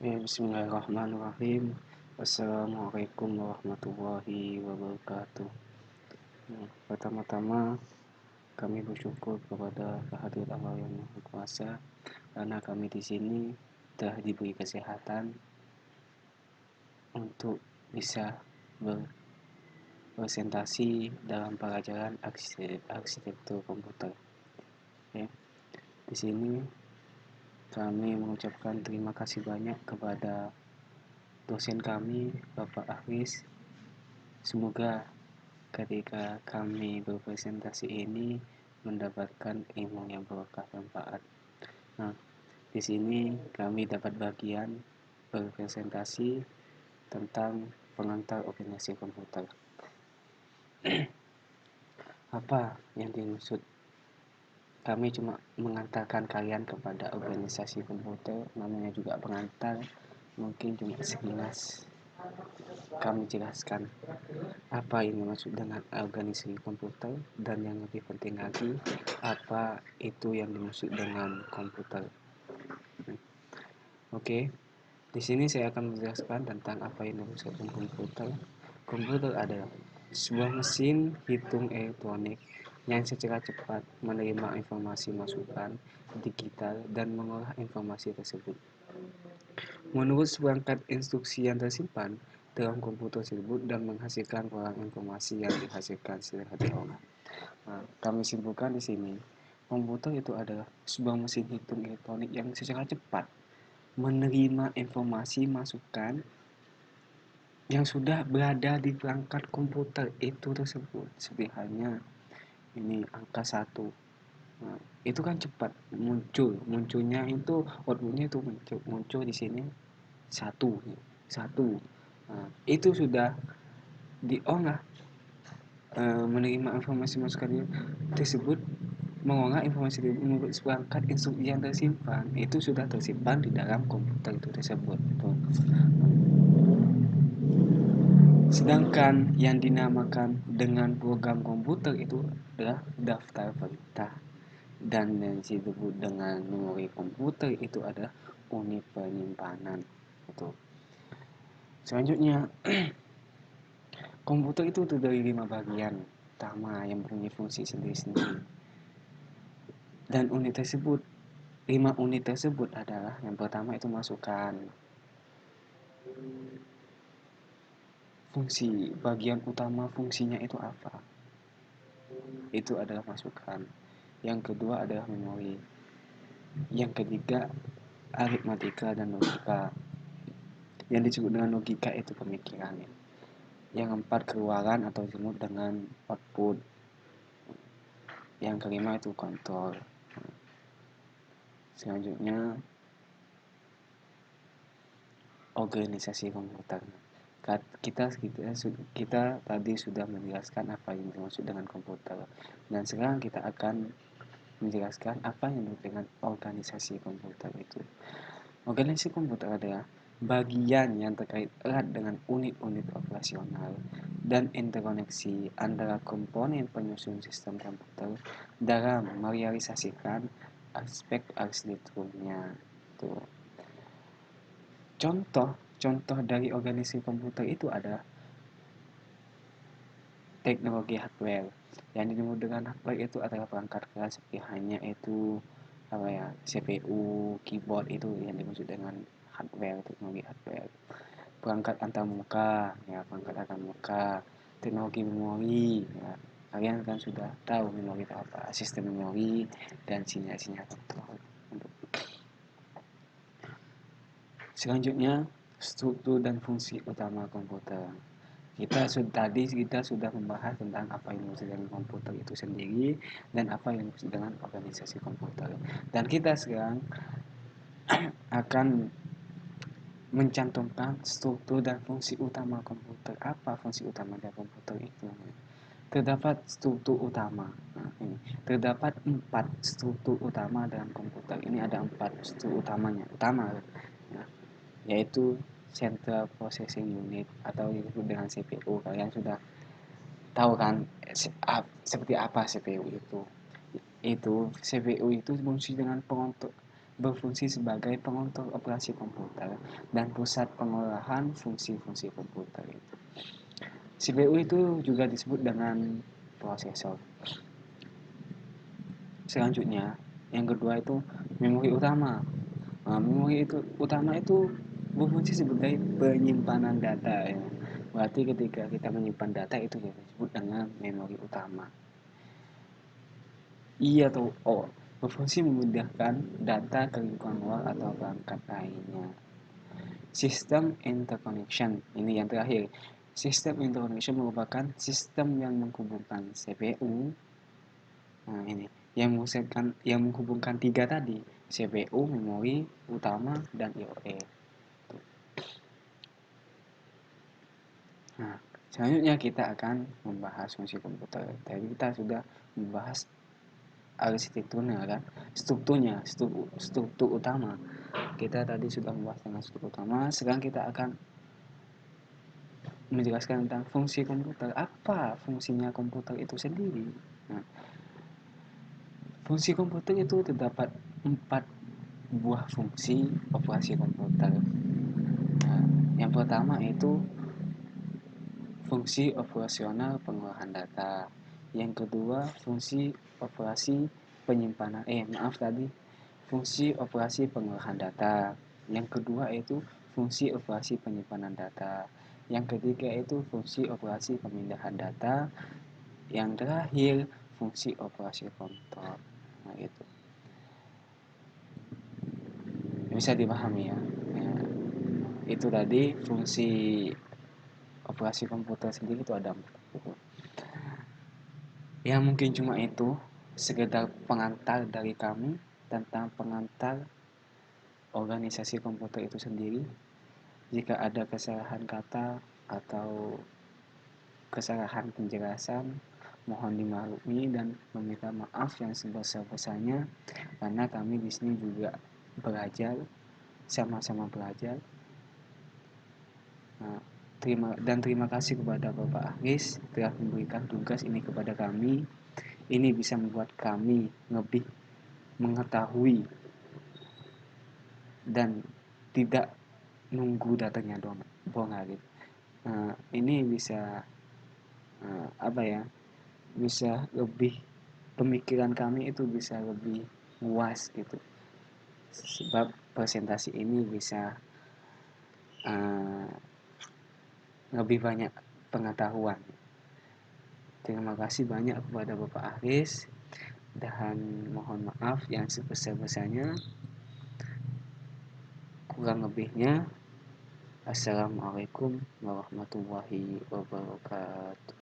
Bismillahirrahmanirrahim. Assalamualaikum warahmatullahi wabarakatuh. Pertama-tama kami bersyukur kepada kehadirat Allah yang Maha Kuasa karena kami di sini telah diberi kesehatan untuk bisa berpresentasi dalam pelajaran arsitektur komputer. Ya. Di sini kami mengucapkan terima kasih banyak kepada dosen kami, Bapak Ahris. Semoga ketika kami berpresentasi ini mendapatkan ilmu yang berkah manfaat. Nah, di sini kami dapat bagian berpresentasi tentang pengantar organisasi komputer. Apa yang dimaksud? Kami cuma mengantarkan kalian kepada organisasi komputer, namanya juga pengantar. Mungkin cuma sekilas kami jelaskan apa yang dimaksud dengan organisasi komputer, dan yang lebih penting lagi, apa itu yang dimaksud dengan komputer. Oke, di sini saya akan menjelaskan tentang apa yang dimaksud dengan komputer. Komputer adalah sebuah mesin hitung elektronik yang secara cepat menerima informasi masukan digital dan mengolah informasi tersebut. Menurut seperangkat instruksi yang tersimpan dalam komputer tersebut dan menghasilkan ulang informasi yang dihasilkan secara diolah. Nah, kami simpulkan di sini, komputer itu adalah sebuah mesin hitung elektronik yang secara cepat menerima informasi masukan yang sudah berada di perangkat komputer itu tersebut. Seperti halnya ini angka 1. Nah, itu kan cepat munculnya itu outputnya itu muncul di sini satu. Nah, itu sudah diolah, menerima informasi masukan tersebut, mengolah informasi menurut seperangkat instruksi yang tersimpan, itu sudah tersimpan di dalam komputer itu tersebut. Sedangkan yang dinamakan dengan program komputer itu adalah daftar perintah, dan yang disebut dengan memori komputer itu adalah unit penyimpanan. Itu. Selanjutnya, komputer itu terdiri dari 5 bagian utama yang mempunyai fungsi sendiri-sendiri. Dan 5 unit tersebut adalah, yang pertama itu masukan. Fungsi bagian utama fungsinya itu apa? Itu adalah masukan. Yang kedua adalah memori. Yang ketiga aritmatika dan logika. Yang disebut dengan logika itu pemikiran. Yang keempat keluaran atau disebut dengan output. Yang kelima itu kontrol. Selanjutnya organisasi komputer. Kita tadi sudah menjelaskan apa yang dimaksud dengan komputer, dan sekarang kita akan menjelaskan apa yang dimaksud dengan organisasi komputer itu. Organisasi komputer adalah bagian yang terkait erat dengan unit-unit operasional dan interkoneksi antara komponen penyusun sistem komputer dalam merealisasikan aspek arsitekturnya. Contoh dari organisasi komputer itu adalah teknologi hardware. Yang disebut dengan hardware itu adalah perangkat keras seperti hanya itu CPU, keyboard, itu yang dimaksud dengan hardware, teknologi hardware. Perangkat antarmuka, teknologi memori, ya. Kalian kan sudah tahu memori itu apa, sistem memori dan sinyal-sinyal kontrol. Selanjutnya, struktur dan fungsi utama komputer. Kita sudah membahas tentang apa yang dimaksud dengan komputer itu sendiri dan apa yang dimaksud dengan organisasi komputer. Dan kita sekarang akan mencantumkan struktur dan fungsi utama komputer. Apa fungsi utama dari komputer itu? Terdapat struktur utama. Terdapat 4 struktur utama dalam komputer. Ini ada 4 struktur utama, ya, yaitu Central Processing Unit atau disebut dengan CPU. Kalian sudah tahu kan seperti apa CPU itu. CPU itu fungsi dengan berfungsi sebagai pengontrol operasi komputer dan pusat pengolahan fungsi-fungsi komputer itu. CPU itu juga disebut dengan prosesor. Selanjutnya, yang kedua itu memori utama. Nah, memori itu utama itu berfungsi sebagai penyimpanan data ya. Berarti ketika kita menyimpan data itu disebut dengan memori utama. Iya atau O, berfungsi memindahkan data ke lingkungan luar atau perangkat lainnya. Sistem interconnection, ini yang terakhir. Sistem interconnection merupakan sistem yang menghubungkan CPU, nah ini, yang menghubungkan tiga tadi, CPU, memori utama, dan IOE. Nah, selanjutnya kita akan membahas fungsi komputer. Tadi kita sudah membahas arsitekturnya kan, struktur utama. Kita tadi sudah membahas tentang struktur utama. Sekarang kita akan menjelaskan tentang fungsi komputer. Apa fungsinya komputer itu sendiri? Nah, fungsi komputer itu terdapat 4 buah fungsi operasi komputer. Nah, yang pertama itu fungsi operasional pengolahan data. Yang kedua, fungsi operasi penyimpanan fungsi operasi pengolahan data. Yang kedua itu fungsi operasi penyimpanan data. Yang ketiga itu fungsi operasi pemindahan data. Yang terakhir fungsi operasi kontrol. Nah, itu bisa dipahami ya. Nah, itu tadi fungsi operasi komputer sendiri itu ada 4. Ya mungkin cuma itu sekedar pengantar dari kami tentang pengantar organisasi komputer itu sendiri. Jika ada kesalahan kata atau kesalahan penjelasan, mohon dimaklumi dan meminta maaf yang sebesar-besarnya karena kami di sini juga belajar, sama-sama belajar. Nah, terima kasih kepada Bapak Agis telah memberikan tugas ini kepada kami. Ini bisa membuat kami lebih mengetahui dan tidak nunggu datanya doang lagi. Ini bisa bisa lebih, pemikiran kami itu bisa lebih luas gitu, sebab presentasi ini bisa lebih banyak pengetahuan. Terima kasih banyak kepada Bapak Aris dan mohon maaf yang sebesar-besarnya. Kurang lebihnya, Assalamualaikum warahmatullahi wabarakatuh.